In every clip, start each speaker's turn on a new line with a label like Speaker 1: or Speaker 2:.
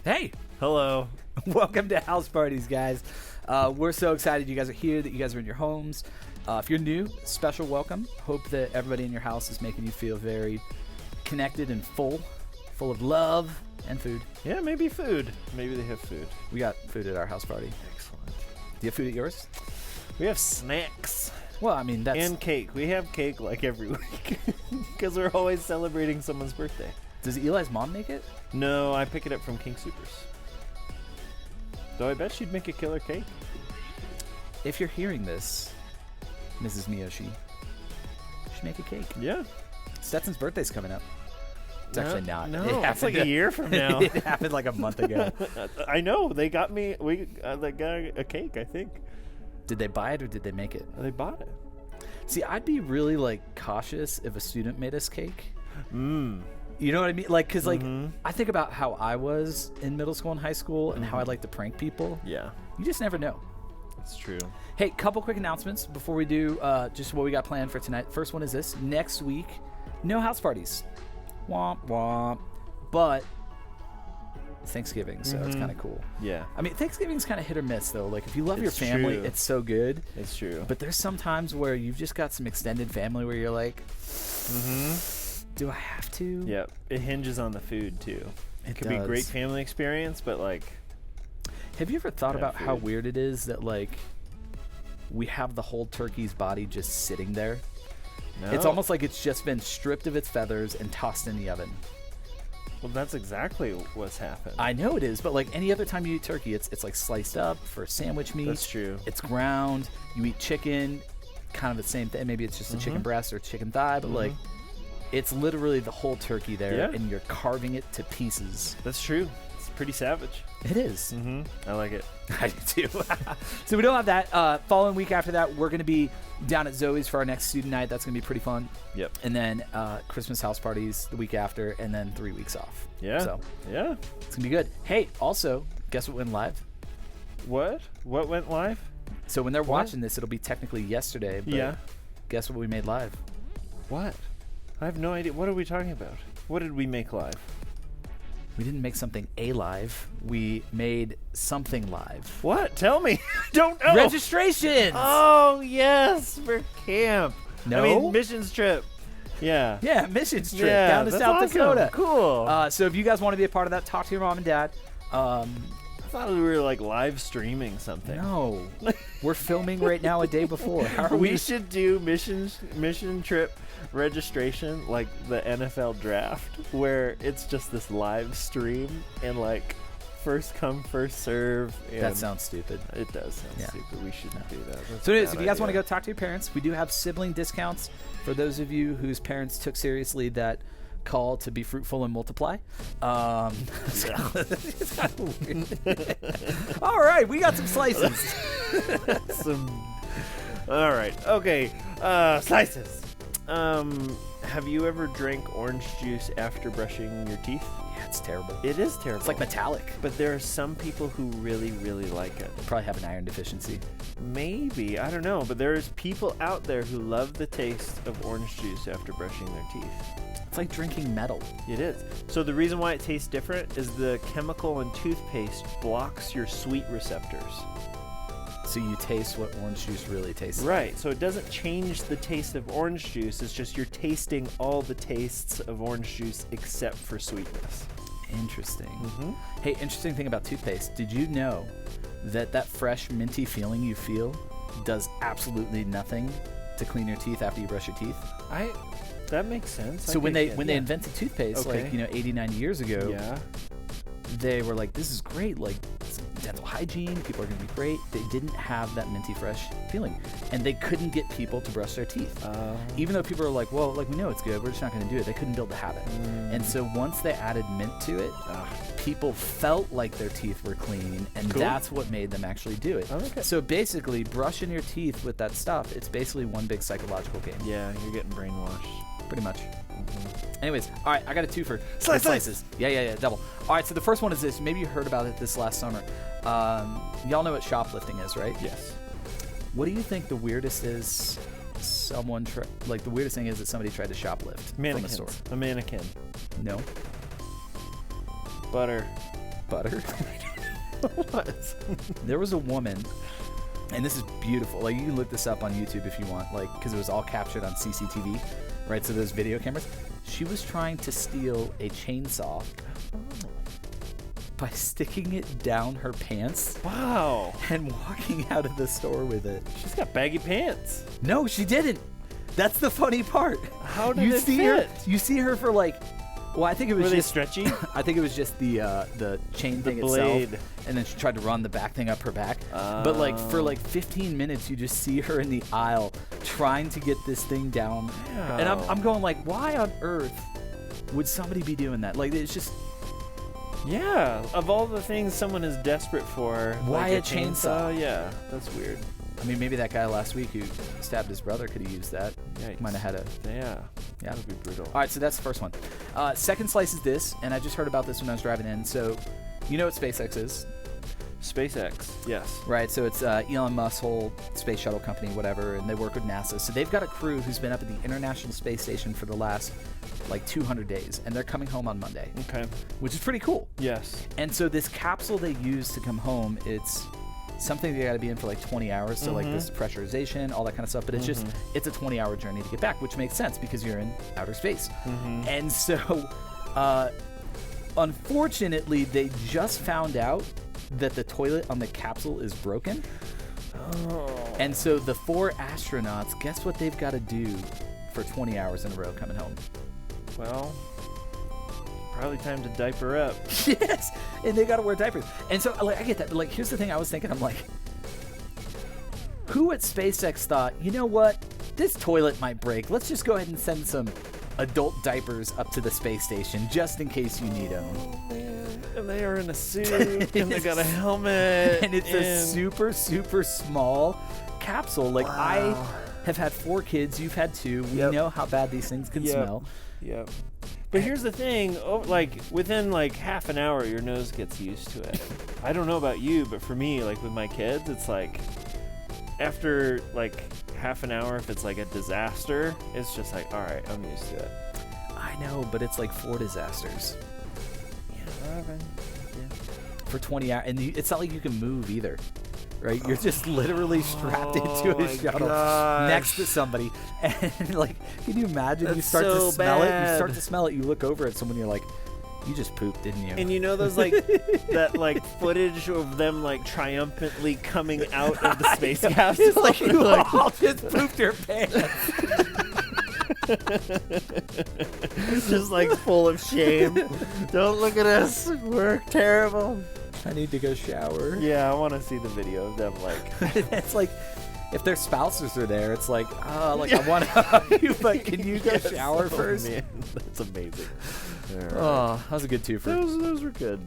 Speaker 1: Hey,
Speaker 2: Hello.
Speaker 1: welcome to House Parties, guys. We're so excited you guys are here, that you guys are in your homes. If you're new, special welcome. Hope that everybody in your house is making you feel very connected and full of love and food.
Speaker 2: Yeah, maybe food. Maybe they have food.
Speaker 1: We got food at our house party.
Speaker 2: Excellent.
Speaker 1: Do you have food at yours?
Speaker 2: We have snacks
Speaker 1: Well, I mean, that's...
Speaker 2: and cake. We have cake like every week because we're always celebrating someone's birthday.
Speaker 1: Does Eli's mom make it?
Speaker 2: No, I pick it up from King Supers. Though I bet she'd make a killer cake.
Speaker 1: If you're hearing this, Mrs. Miyoshi, you should make a cake.
Speaker 2: Yeah.
Speaker 1: Stetson's birthday's coming up. It's actually not.
Speaker 2: No,
Speaker 1: It
Speaker 2: it's like
Speaker 1: happened
Speaker 2: a year from now.
Speaker 1: It happened like a month ago.
Speaker 2: I know. They got me. They got a cake, I think.
Speaker 1: Did they buy it or did they make it?
Speaker 2: They bought it.
Speaker 1: See, I'd be really cautious if a student made us cake.
Speaker 2: Mmm.
Speaker 1: You know what I mean? Because I think about how I was in middle school and high school and how I'd like to prank people.
Speaker 2: Yeah,
Speaker 1: You just never know.
Speaker 2: it's true.
Speaker 1: Hey, couple quick announcements before we do just what we got planned for tonight. First one is this. Next week, no house parties. Womp womp. But Thanksgiving, so it's kind of cool.
Speaker 2: Yeah,
Speaker 1: I mean, Thanksgiving's kind of hit or miss, though. Like, if you love your
Speaker 2: It's
Speaker 1: family,
Speaker 2: true.
Speaker 1: it's so good.
Speaker 2: it's true.
Speaker 1: But there's some times where you've just got some extended family where you're like, do I have to?
Speaker 2: Yep, it hinges on the food too.
Speaker 1: It
Speaker 2: Could be a great
Speaker 1: does.
Speaker 2: family experience, but
Speaker 1: Have you ever thought
Speaker 2: Yeah,
Speaker 1: about how
Speaker 2: food.
Speaker 1: weird it is that, we have the whole turkey's body just sitting there?
Speaker 2: no.
Speaker 1: It's almost like it's just been stripped of its feathers and tossed in the oven.
Speaker 2: Well, that's exactly what's happened.
Speaker 1: I know it is, but like any other time you eat turkey, it's like sliced up for sandwich meat.
Speaker 2: That's true.
Speaker 1: It's ground. You eat chicken, kind of the same thing. Maybe it's just a chicken breast or chicken thigh, but it's literally the whole turkey there,
Speaker 2: Yeah.
Speaker 1: and you're carving it to pieces.
Speaker 2: That's true. It's pretty savage.
Speaker 1: It is.
Speaker 2: I like it.
Speaker 1: I do too. So we don't have that. Following week after that, we're going to be down at Zoe's for our next student night. That's going to be pretty fun.
Speaker 2: Yep.
Speaker 1: And then Christmas house parties the week after, and then 3 weeks off.
Speaker 2: Yeah.
Speaker 1: So
Speaker 2: Yeah.
Speaker 1: it's going to be good. Hey, also, guess what went live?
Speaker 2: What? What went live?
Speaker 1: So when they're watching this, it'll be technically yesterday. But
Speaker 2: Yeah.
Speaker 1: guess what we made live?
Speaker 2: What? I have no idea. What are we talking about? What did we make live?
Speaker 1: We didn't make something live. We made something live.
Speaker 2: What? Tell me. Don't know.
Speaker 1: Registrations!
Speaker 2: Oh, yes, for camp.
Speaker 1: No?
Speaker 2: I mean, missions trip. Yeah.
Speaker 1: Yeah, missions trip
Speaker 2: Yeah,
Speaker 1: down to
Speaker 2: that's
Speaker 1: South
Speaker 2: awesome.
Speaker 1: Dakota.
Speaker 2: Cool.
Speaker 1: So if you guys want to be a part of that, talk to your mom and dad.
Speaker 2: I thought we were live streaming something.
Speaker 1: No, we're filming right now a day before. How are
Speaker 2: We
Speaker 1: we?
Speaker 2: should do mission trip registration like the NFL draft, where it's just this live stream and first come first serve. And
Speaker 1: That sounds stupid.
Speaker 2: it does sound
Speaker 1: Yeah.
Speaker 2: stupid. We shouldn't do that. That's
Speaker 1: So
Speaker 2: a
Speaker 1: anyways,
Speaker 2: bad
Speaker 1: if you guys want to
Speaker 2: idea.
Speaker 1: go talk to your parents, we do have sibling discounts for those of you whose parents took seriously that call to be fruitful and multiply. It's kind of weird. All right, we got some slices.
Speaker 2: All right. Okay. Slices. Have you ever drank orange juice after brushing your teeth?
Speaker 1: Yeah, it's terrible.
Speaker 2: It is terrible.
Speaker 1: It's like metallic.
Speaker 2: But there are some people who really, really like it.
Speaker 1: Probably have an iron deficiency.
Speaker 2: Maybe. I don't know. But there's people out there who love the taste of orange juice after brushing their teeth.
Speaker 1: It's like drinking metal.
Speaker 2: It is. So the reason why it tastes different is the chemical in toothpaste blocks your sweet receptors.
Speaker 1: So you taste what orange juice really tastes like.
Speaker 2: Right. So it doesn't change the taste of orange juice. It's just you're tasting all the tastes of orange juice except for sweetness.
Speaker 1: Interesting. Hey, interesting thing about toothpaste. Did you know that fresh minty feeling you feel does absolutely nothing to clean your teeth after you brush your teeth?
Speaker 2: That makes sense.
Speaker 1: So when they invented toothpaste,
Speaker 2: Okay.
Speaker 1: 80, 90 years ago,
Speaker 2: Yeah.
Speaker 1: they were like, this is great, it's dental hygiene, people are going to be great. They didn't have that minty fresh feeling, and they couldn't get people to brush their teeth. Even though people are like, well, we know it's good, we're just not going to do it. They couldn't build the habit. And so once they added mint to it, people felt like their teeth were clean, and
Speaker 2: Cool.
Speaker 1: that's what made them actually do it.
Speaker 2: Okay.
Speaker 1: So basically, brushing your teeth with that stuff, it's basically one big psychological game.
Speaker 2: Yeah, you're getting brainwashed.
Speaker 1: Pretty much. Anyways, all right, I got a twofer.
Speaker 2: Slice,
Speaker 1: Slices. Yeah, double. All right, so the first one is this. Maybe you heard about it this last summer. Y'all know what shoplifting is, right?
Speaker 2: Yes.
Speaker 1: What do you think the weirdest is? The weirdest thing is that somebody tried to shoplift from a store.
Speaker 2: A mannequin.
Speaker 1: No.
Speaker 2: Butter.
Speaker 1: butter.
Speaker 2: What?
Speaker 1: There was a woman, and this is beautiful. Like, you can look this up on YouTube if you want, like, because it was all captured on CCTV, right? So those video cameras. She was trying to steal a chainsaw by sticking it down her pants
Speaker 2: Wow.
Speaker 1: and walking out of the store with it.
Speaker 2: She's got baggy pants.
Speaker 1: No, she didn't. That's the funny part.
Speaker 2: How did
Speaker 1: you
Speaker 2: it
Speaker 1: see
Speaker 2: fit?
Speaker 1: her? You see her for like. Well, I think it was
Speaker 2: Were they
Speaker 1: just
Speaker 2: stretchy?
Speaker 1: I think it was just the chain thing
Speaker 2: blade.
Speaker 1: itself, and then she tried to run the back thing up her back. But like for like 15 minutes, you just see her in the aisle trying to get this thing down, and I'm going like, why on earth would somebody be doing that? Like, it's just
Speaker 2: Yeah. Of all the things someone is desperate for,
Speaker 1: Why
Speaker 2: like
Speaker 1: a chainsaw?
Speaker 2: Yeah, that's weird.
Speaker 1: I mean, maybe that guy last week who stabbed his brother could have used that.
Speaker 2: Yikes.
Speaker 1: Might have had a.
Speaker 2: Yeah.
Speaker 1: Yeah.
Speaker 2: That would be brutal.
Speaker 1: All right, so that's the first one. Second slice is this, and I just heard about this when I was driving in. So, you know what SpaceX is,
Speaker 2: SpaceX. Yes.
Speaker 1: right? So it's Elon Musk's whole space shuttle company, whatever, and they work with NASA. So they've got a crew who's been up at the International Space Station for the last like 200 days, and they're coming home on Monday,
Speaker 2: Okay.
Speaker 1: which is pretty cool.
Speaker 2: Yes.
Speaker 1: And so this capsule they use to come home, it's something they got to be in for like 20 hours. So like this pressurization, all that kind of stuff. But it's just, it's a 20-hour journey to get back, which makes sense because you're in outer space. And so, unfortunately, they just found out that the toilet on the capsule is broken.
Speaker 2: Oh.
Speaker 1: And so the 4 astronauts, guess what they've got to do for 20 hours in a row coming home?
Speaker 2: Well, probably time to diaper up.
Speaker 1: Yes, and they got to wear diapers. And so, like, I get that. But, like, here's the thing I was thinking. I'm like, who at SpaceX thought, you know what? This toilet might break. Let's just go ahead and send some adult diapers up to the space station just in case you need them.
Speaker 2: Oh, man. And they are in a suit, and they got a helmet.
Speaker 1: And it's a super, super small capsule. Like, I have had 4 kids. You've had 2. We know how bad these things can smell.
Speaker 2: Yep. But here's the thing, like within like half an hour, your nose gets used to it. I don't know about you, but for me, like with my kids, it's like after like half an hour, if it's like a disaster, it's just like, all right, I'm used to it.
Speaker 1: I know, but it's like 4 disasters
Speaker 2: Yeah.
Speaker 1: for 20 hours. And it's not like you can move either. Right, you're just literally strapped into a shuttle next to somebody, and like, can you imagine?
Speaker 2: That's
Speaker 1: you start
Speaker 2: so
Speaker 1: to smell it. You
Speaker 2: bad.
Speaker 1: start to smell it. You look over at someone. You're like, you just pooped, didn't you?
Speaker 2: And you know those like that like footage of them like triumphantly coming out of the space capsule?
Speaker 1: It's like you all just pooped your pants.
Speaker 2: Just like full of shame. Don't look at us. We're terrible.
Speaker 1: I need to go shower.
Speaker 2: Yeah, I want to see the video of them like.
Speaker 1: It's like, if their spouses are there, it's like, I want to hug you, but can you go shower first?
Speaker 2: Man, that's amazing.
Speaker 1: Oh, that was a good twofer.
Speaker 2: Those were good.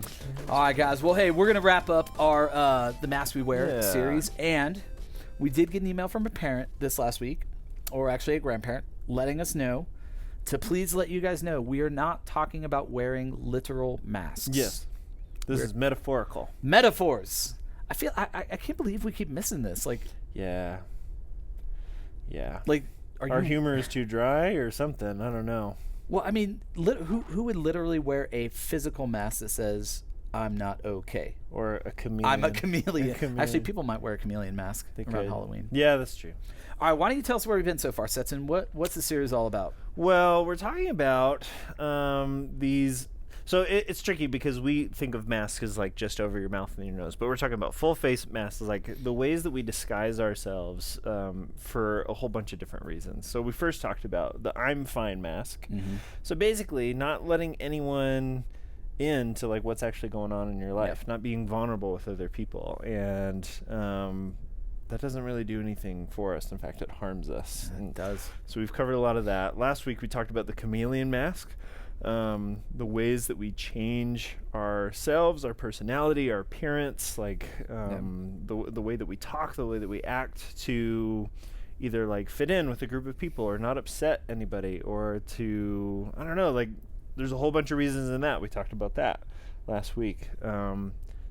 Speaker 1: All right, guys. Well, hey, we're gonna wrap up our the Mask We Wear series, and we did get an email from a parent this last week, or actually a grandparent, letting us know to please let you guys know we are not talking about wearing literal masks.
Speaker 2: Yes, this is metaphorical.
Speaker 1: Metaphors. I feel I can't believe we keep missing this. Like,
Speaker 2: Yeah.
Speaker 1: like,
Speaker 2: Our humor is too dry or something. I don't know.
Speaker 1: Well, I mean, who would literally wear a physical mask that says "I'm not okay"
Speaker 2: Or a chameleon.
Speaker 1: I'm a chameleon.
Speaker 2: A chameleon.
Speaker 1: Actually, people might wear a chameleon mask
Speaker 2: They
Speaker 1: around
Speaker 2: could.
Speaker 1: Halloween.
Speaker 2: Yeah, that's true.
Speaker 1: All right, why don't you tell us where we've been so far, Setson? What's the series all about?
Speaker 2: Well, we're talking about these. So it's tricky because we think of masks as like just over your mouth and your nose, but we're talking about full face masks, like the ways that we disguise ourselves for a whole bunch of different reasons. So we first talked about the I'm fine mask. So basically, not letting anyone into like what's actually going on in your life, not being vulnerable with other people, and that doesn't really do anything for us. In fact, it harms us.
Speaker 1: It does.
Speaker 2: So we've covered a lot of that. Last week we talked about the chameleon mask, the ways that we change ourselves, our personality, our appearance, like the way that we talk, the way that we act to either like fit in with a group of people or not upset anybody, or to, I don't know, like there's a whole bunch of reasons in that. We talked about that last week.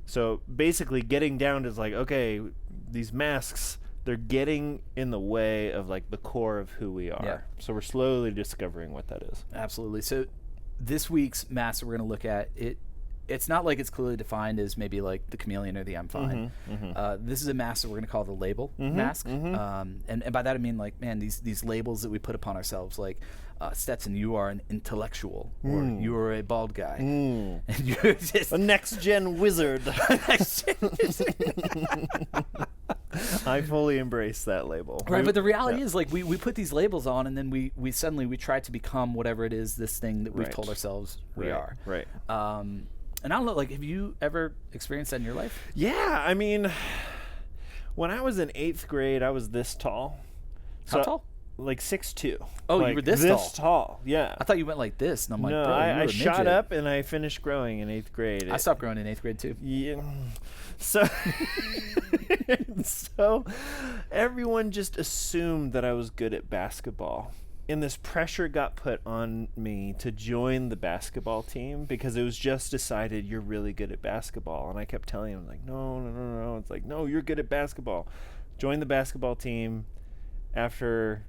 Speaker 2: So basically getting down to like, okay, these masks, they're getting in the way of like the core of who we are.
Speaker 1: Yeah.
Speaker 2: So we're slowly discovering what that is.
Speaker 1: Absolutely. So this week's mask that we're going to look at, it's not like it's clearly defined as maybe like the chameleon or the I'm fine. This is a mask that we're going to call the label mask. And by that I mean, like, man, these labels that we put upon ourselves, like, Stetson, you are an intellectual, or you are a bald guy, and you're just
Speaker 2: a next gen wizard. I fully embrace that label.
Speaker 1: Right, but the reality is, like, we put these labels on, and then we suddenly we try to become whatever it is, this thing that we've told ourselves we are.
Speaker 2: Right.
Speaker 1: And I don't know, like, have you ever experienced that in your life?
Speaker 2: Yeah, I mean, when I was in 8th grade, I was this tall.
Speaker 1: How tall?
Speaker 2: Like 6'2".
Speaker 1: Oh,
Speaker 2: like
Speaker 1: you were this
Speaker 2: tall. Yeah.
Speaker 1: I thought you went like this, and I'm like,
Speaker 2: no,
Speaker 1: bro,
Speaker 2: I shot up and I finished growing in 8th grade.
Speaker 1: I stopped growing in 8th grade too.
Speaker 2: Yeah. So, so everyone just assumed that I was good at basketball. And this pressure got put on me to join the basketball team because it was just decided you're really good at basketball. And I kept telling them, like, no. It's like, no, you're good at basketball. Join the basketball team. After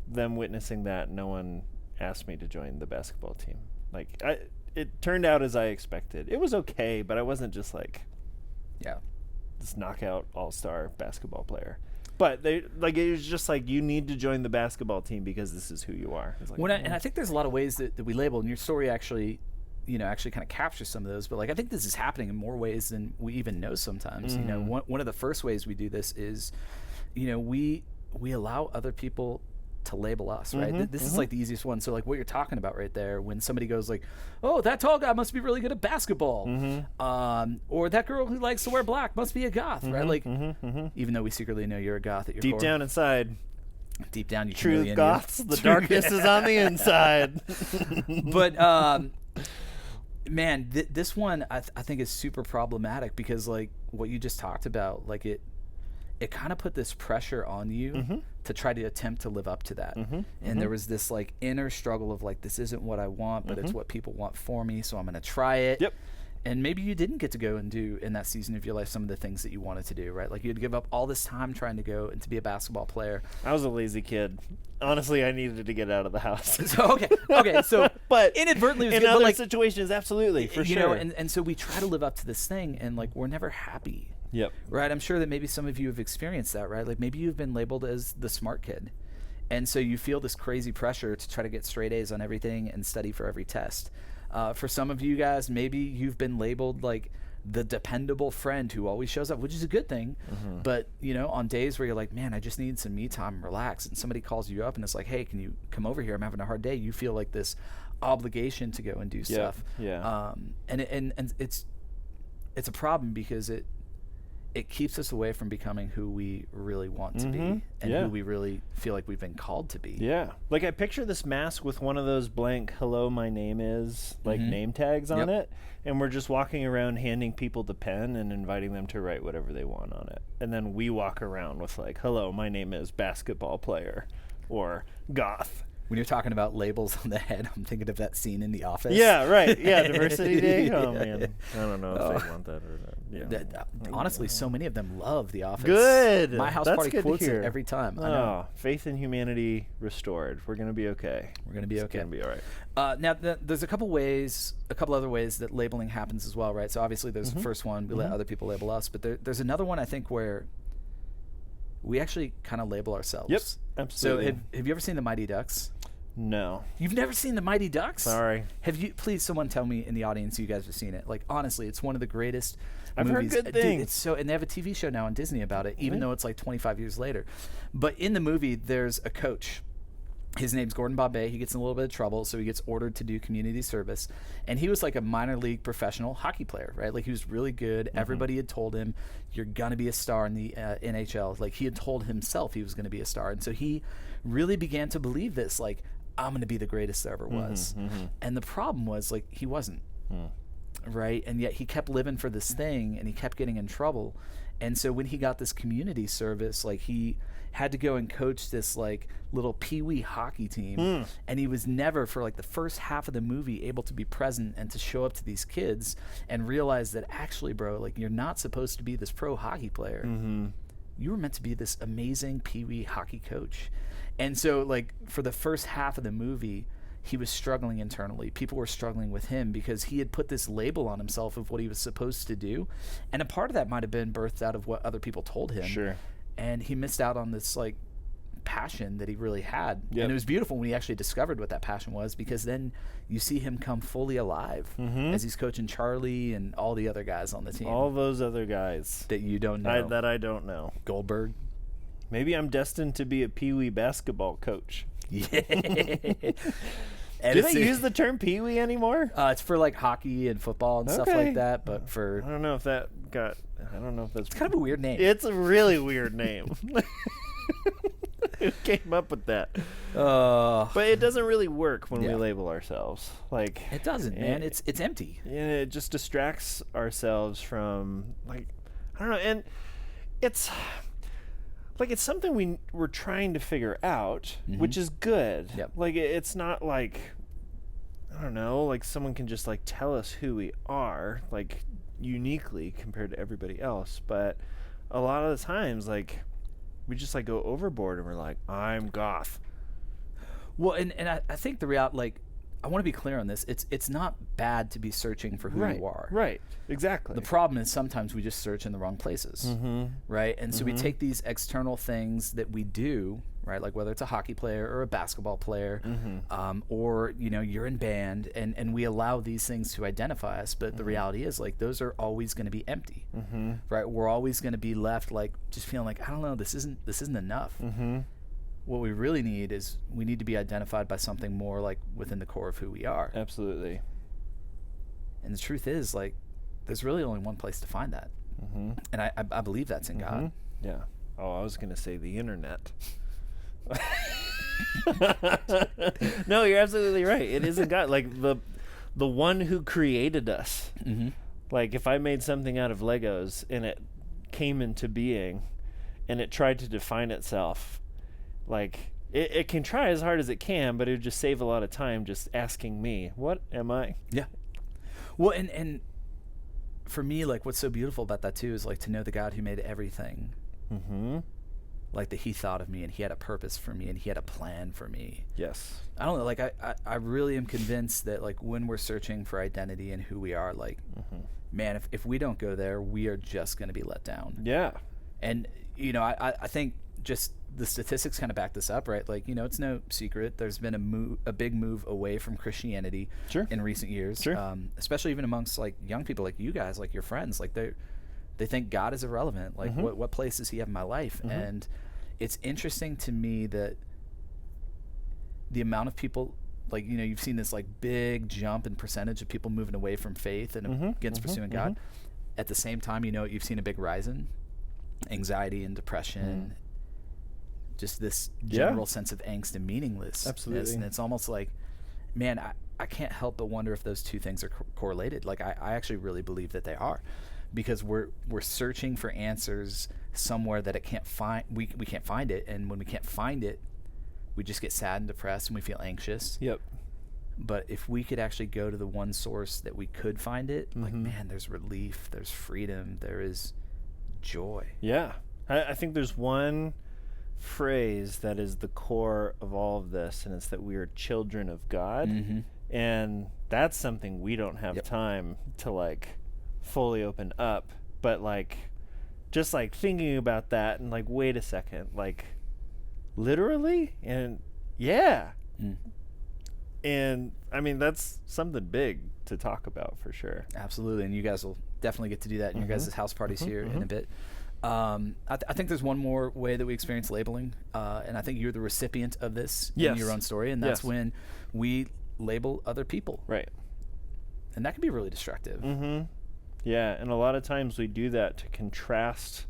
Speaker 2: them witnessing that, no one asked me to join the basketball team. Like, it turned out as I expected. It was okay, but I wasn't just like, this knockout all-star basketball player. But it was just like, you need to join the basketball team because this is who you are. Like,
Speaker 1: and I think there's a lot of ways that we label, and your story actually kind of captures some of those. But, like, I think this is happening in more ways than we even know sometimes. You know, one of the first ways we do this is, you know, we allow other people to label us, right? This is like the easiest one. So, like, what you're talking about right there, when somebody goes like, oh, that tall guy must be really good at basketball, or that girl who likes to wear black must be a goth, right? Like, even though we secretly know you're a goth at your
Speaker 2: deep
Speaker 1: core.
Speaker 2: down inside,
Speaker 1: deep down, you
Speaker 2: true goths, the darkness is on the inside.
Speaker 1: But man, this one I think is super problematic because, like, what you just talked about, like, it kind of put this pressure on you to try to attempt to live up to that. And there was this, like, inner struggle of, like, this isn't what I want, but it's what people want for me, so I'm going to try it.
Speaker 2: Yep.
Speaker 1: And maybe you didn't get to go and do in that season of your life some of the things that you wanted to do, right? Like, you had to give up all this time trying to go and to be a basketball player.
Speaker 2: I was a lazy kid. Honestly, I needed to get out of the house.
Speaker 1: So so
Speaker 2: but
Speaker 1: inadvertently, it was
Speaker 2: in
Speaker 1: good,
Speaker 2: other
Speaker 1: but, like,
Speaker 2: situations, absolutely, for
Speaker 1: you
Speaker 2: sure.
Speaker 1: know, and so we try to live up to this thing, and, like, we're never happy.
Speaker 2: Yep.
Speaker 1: Right. I'm sure that maybe some of you have experienced that, right? Like, maybe you've been labeled as the smart kid. And so you feel this crazy pressure to try to get straight A's on everything and study for every test. For some of you guys, maybe you've been labeled like the dependable friend who always shows up, which is a good thing. But, you know, on days where you're like, man, I just need some me time and relax, and somebody calls you up and it's like, hey, can you come over here? I'm having a hard day. You feel like this obligation to go and do stuff.
Speaker 2: Yeah.
Speaker 1: And it's a problem because it keeps us away from becoming who we really want to be and who we really feel like we've been called to be.
Speaker 2: Yeah. Like, I picture this mask with one of those blank hello, my name is, like, name tags on it. And we're just walking around handing people the pen and inviting them to write whatever they want on it. And then we walk around with, like, hello, my name is basketball player or goth.
Speaker 1: When you're talking about labels on the head, I'm thinking of that scene in The Office.
Speaker 2: Yeah, right. Yeah, Diversity Day. Oh, man. I don't know if they want that or not. Yeah.
Speaker 1: Honestly, so many of them love The Office.
Speaker 2: Good.
Speaker 1: My house
Speaker 2: That's
Speaker 1: party
Speaker 2: good
Speaker 1: quotes
Speaker 2: to hear.
Speaker 1: it every time. I
Speaker 2: Oh,
Speaker 1: know.
Speaker 2: faith in humanity restored. We're going to be okay.
Speaker 1: We're going to be okay.
Speaker 2: It's going to be all right.
Speaker 1: Now, there's a couple other ways that labeling happens as well, right? So obviously there's the first one, we let other people label us, but there's another one, I think, where we actually kind of label ourselves.
Speaker 2: Yep, absolutely.
Speaker 1: So have you ever seen The Mighty Ducks?
Speaker 2: No.
Speaker 1: You've never seen The Mighty Ducks?
Speaker 2: Sorry.
Speaker 1: Have you? Please, someone tell me in the audience you guys have seen it. Like, honestly, it's one of the greatest
Speaker 2: I've
Speaker 1: movies.
Speaker 2: heard good things.
Speaker 1: Dude, it's so, and they have a TV show now on Disney about it, even though it's like 25 years later. But in the movie, there's a coach. His name's Gordon Bombay. He gets in a little bit of trouble, so he gets ordered to do community service. And he was like a minor league professional hockey player, right? Like, he was really good. Everybody had told him, you're going to be a star in the NHL. Like, he had told himself he was going to be a star. And so he really began to believe this, like, I'm going to be the greatest there ever was. And the problem was, like, he wasn't. Right? And yet he kept living for this thing, and he kept getting in trouble. And so when he got this community service, like, he had to go and coach this, like, little peewee hockey team. And he was never, for like the first half of the movie, able to be present and to show up to these kids and realize that, actually, bro, like, you're not supposed to be this pro hockey player. You were meant to be this amazing peewee hockey coach. And so, like, for the first half of the movie, he was struggling internally. People were struggling with him because he had put this label on himself of what he was supposed to do. And a part of that might have been birthed out of what other people told him.
Speaker 2: Sure.
Speaker 1: And he missed out on this like passion that he really had.
Speaker 2: Yep.
Speaker 1: And it was beautiful when he actually discovered what that passion was, because then you see him come fully alive as he's coaching Charlie and all the other guys on the team.
Speaker 2: All those other guys
Speaker 1: that you don't know.
Speaker 2: that I don't know.
Speaker 1: Goldberg.
Speaker 2: Maybe I'm destined to be a Pee-wee basketball coach.
Speaker 1: Yeah.
Speaker 2: Do they use the term Pee-wee anymore?
Speaker 1: It's for like hockey and football and stuff like that, but for...
Speaker 2: I don't know if that's...
Speaker 1: It's kind of a weird name.
Speaker 2: It's a really weird name. Who came up with that? But it doesn't really work when we label ourselves. Like,
Speaker 1: it doesn't, man. It's empty.
Speaker 2: And it just distracts ourselves from, like, I don't know. And it's... like, it's something we're trying to figure out, which is good.
Speaker 1: Yep.
Speaker 2: Like, it's not like, I don't know, like someone can just like tell us who we are, like uniquely compared to everybody else. But a lot of the times, like, we just like go overboard and we're like, I'm goth.
Speaker 1: Well, and I think the reality, like, I want to be clear on this. It's not bad to be searching for who you are.
Speaker 2: Right. Exactly.
Speaker 1: The problem is sometimes we just search in the wrong places. Right. And so we take these external things that we do, right? Like whether it's a hockey player or a basketball player, or, you know, you're in band, and we allow these things to identify us. But the reality is, like, those are always going to be empty. Right. We're always going to be left like just feeling like, I don't know, this isn't enough. What we really need is we need to be identified by something more like within the core of who we are.
Speaker 2: Absolutely.
Speaker 1: And the truth is, like, there's really only one place to find that. And I believe that's in God.
Speaker 2: Yeah. Oh, I was going to say the internet. No, you're absolutely right. It isn't God. Like, the one who created us. Like, if I made something out of Legos and it came into being and it tried to define itself, like, it can try as hard as it can, but it would just save a lot of time just asking me, what am I?
Speaker 1: Yeah. Well, and for me, like, what's so beautiful about that too is, like, to know the God who made everything. Like, that he thought of me and he had a purpose for me and he had a plan for me.
Speaker 2: Yes.
Speaker 1: I don't know, like, I really am convinced that, like, when we're searching for identity and who we are, like, man, if we don't go there, we are just going to be let down.
Speaker 2: Yeah.
Speaker 1: And, you know, I think just the statistics kind of back this up, right? Like, you know, it's no secret there's been a big move away from Christianity in recent years, especially even amongst, like, young people like you guys, like your friends. Like, they think God is irrelevant. Like, what place does he have in my life? And it's interesting to me that the amount of people, like, you know, you've seen this, like, big jump in percentage of people moving away from faith and against pursuing God. At the same time, you know, you've seen a big rise in anxiety and depression, just this general sense of angst and meaninglessness.
Speaker 2: Absolutely.
Speaker 1: And it's almost like, man, I can't help but wonder if those two things are correlated. Like, I actually really believe that they are, because we're searching for answers somewhere that it can't find. We can't find it, and when we can't find it, we just get sad and depressed and we feel anxious.
Speaker 2: Yep.
Speaker 1: But if we could actually go to the one source that we could find it, like, man, there's relief, there's freedom, there is joy.
Speaker 2: Yeah. I think there's one phrase that is the core of all of this, and it's that we are children of God. And that's something we don't have time to, like, fully open up. But, like, just, like, thinking about that and, like, wait a second, like, literally? And and I mean, that's something big to talk about for sure.
Speaker 1: Absolutely. And you guys will definitely get to do that in your guys' house parties here in a bit. I think there's one more way that we experience labeling, and I think you're the recipient of this in your own story, and that's when we label other people.
Speaker 2: Right.
Speaker 1: And that can be really destructive.
Speaker 2: Yeah, and a lot of times we do that to contrast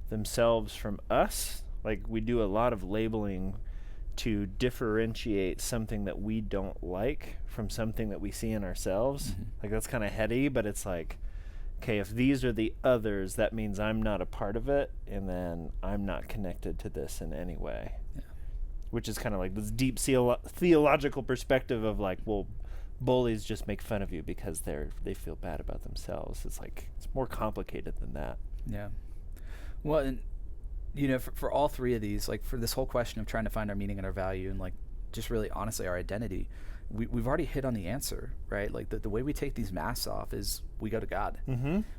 Speaker 2: themselves from us. Like, we do a lot of labeling to differentiate something that we don't like from something that we see in ourselves. Like, that's kind of heady, but it's like, okay, if these are the others, that means I'm not a part of it, and then I'm not connected to this in any way. Which is kind of like this deep theological perspective of, like, well, bullies just make fun of you because they feel bad about themselves. It's like, it's more complicated than that.
Speaker 1: Yeah. Well, and, you know, for all three of these, like, for this whole question of trying to find our meaning and our value and, like, just really honestly our identity, we've already hit on the answer, right? Like the way we take these masks off is we go to God.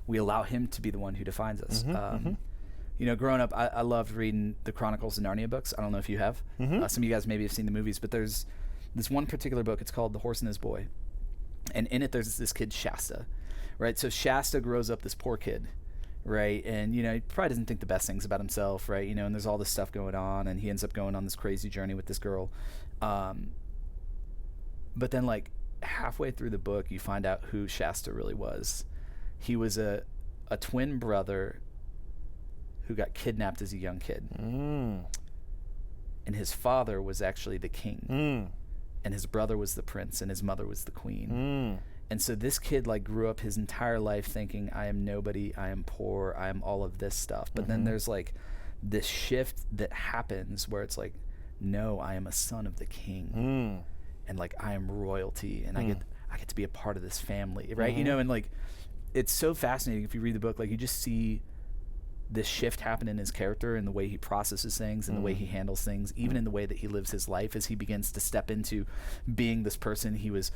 Speaker 1: We allow him to be the one who defines us. You know, growing up, I loved reading the Chronicles of Narnia books. I don't know if you have. Some of you guys maybe have seen the movies, but there's this one particular book. It's called The Horse and His Boy. And in it, there's this kid, Shasta, right? So Shasta grows up this poor kid, right? And, you know, he probably doesn't think the best things about himself, right? You know, and there's all this stuff going on, and he ends up going on this crazy journey with this girl. But then, like, halfway through the book, you find out who Shasta really was. He was a twin brother who got kidnapped as a young kid. And his father was actually the king. And his brother was the prince, and his mother was the queen. And so this kid, like, grew up his entire life thinking, I am nobody, I am poor, I am all of this stuff. But then there's, like, this shift that happens where it's like, no, I am a son of the king. And, like, I am royalty, and I get to be a part of this family, right? You know, and, like, it's so fascinating if you read the book. Like, you just see this shift happen in his character and the way he processes things and the way he handles things, even in the way that he lives his life as he begins to step into being this person he was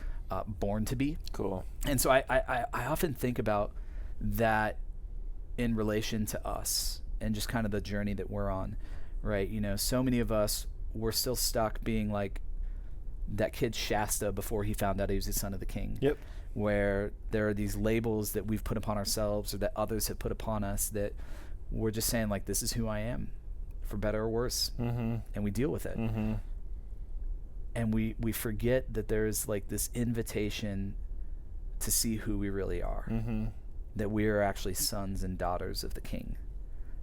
Speaker 1: born to be.
Speaker 2: Cool.
Speaker 1: And so I often think about that in relation to us and just kind of the journey that we're on, right? You know, so many of us, we're still stuck being like that kid Shasta before he found out he was the son of the king.
Speaker 2: Yep.
Speaker 1: Where there are these labels that we've put upon ourselves or that others have put upon us that we're just saying, like, this is who I am, for better or worse. And we deal with it. And we forget that there's, like, this invitation to see who we really are. That we are actually sons and daughters of the king.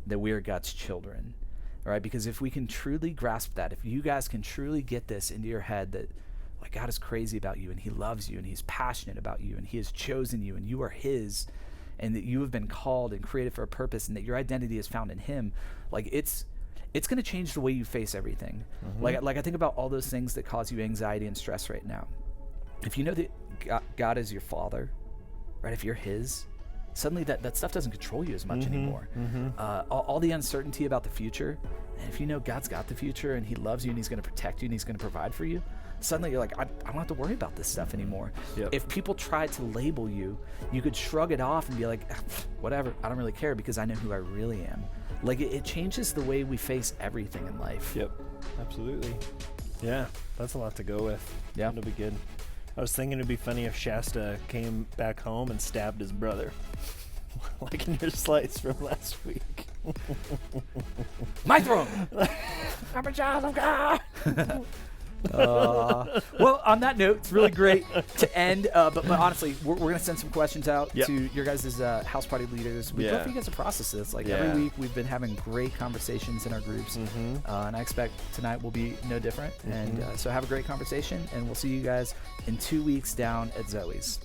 Speaker 1: That we are God's children. All right? Because if we can truly grasp that, if you guys can truly get this into your head that, like, God is crazy about you and he loves you and he's passionate about you and he has chosen you and you are his, and that you have been called and created for a purpose, and that your identity is found in him, like, it's going to change the way you face everything. Like I think about all those things that cause you anxiety and stress right now. If you know that God is your father, right? If you're his, suddenly that stuff doesn't control you as much anymore. All the uncertainty about the future, and if you know God's got the future and he loves you and he's going to protect you and he's going to provide for you, suddenly you're like, I don't have to worry about this stuff anymore. If people tried to label you, you could shrug it off and be like, whatever, I don't really care because I know who I really am. Like, it changes the way we face everything in life.
Speaker 2: Absolutely. Yeah, that's a lot to go with.
Speaker 1: Yeah.
Speaker 2: It'll be good. I was thinking it'd be funny if Shasta came back home and stabbed his brother. Like in your slice from last week.
Speaker 1: My throne!
Speaker 2: I'm a child of God!
Speaker 1: Well, on that note, it's really great to end. But honestly, we're going to send some questions out to your guys' house party leaders. We'd love for you guys to process this. Like, every week, we've been having great conversations in our groups. And I expect tonight will be no different. And so have a great conversation. And we'll see you guys in 2 weeks down at Zoe's.